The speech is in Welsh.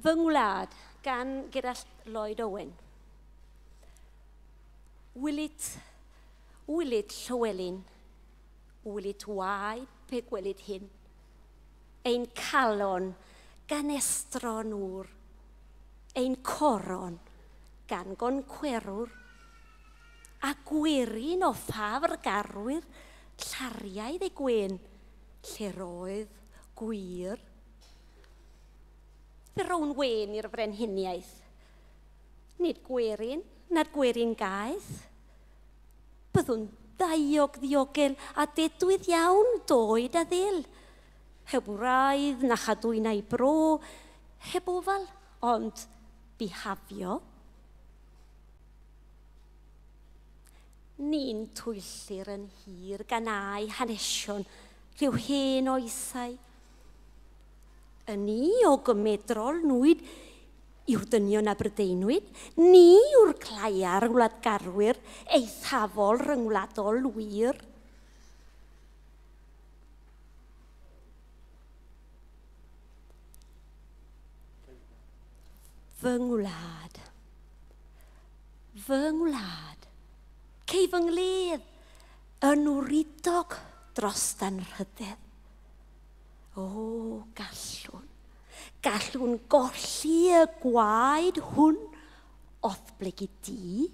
Fy Ngwlad gan Gerallt Lloyd Owen. Wylit Llywelyn, wylit waed pe gwelid hyn. Ein calon gan estron ŵr, ein coron gan gon cwerwr, a gwirin o ffafr garwyr, llariaidd ei gwen, lle roedd gwir. Fe rown wen i'r frenhiniaeth, nid gwerin, nad gwerin gaeth. Byddwn daiog ddiogel a dedwydd iawn doed a ddil. Heb wraidd na chadwyn a'i bro, heb ofal, ond bihafio. Ni'n twyllir yn hir gan ai hanesion rhyw hen oesau. Yn ni o gymedrol nwyd i'w dynion Aberdeinwyd, ni yw'r claiar wladgarwyr eithafol ryngwladol wir. Fy ngwlad, cei fy ngledd, yn wridog dros dan rhyddedd. O, gallwn golli y gwaed hwn oedd blegu di.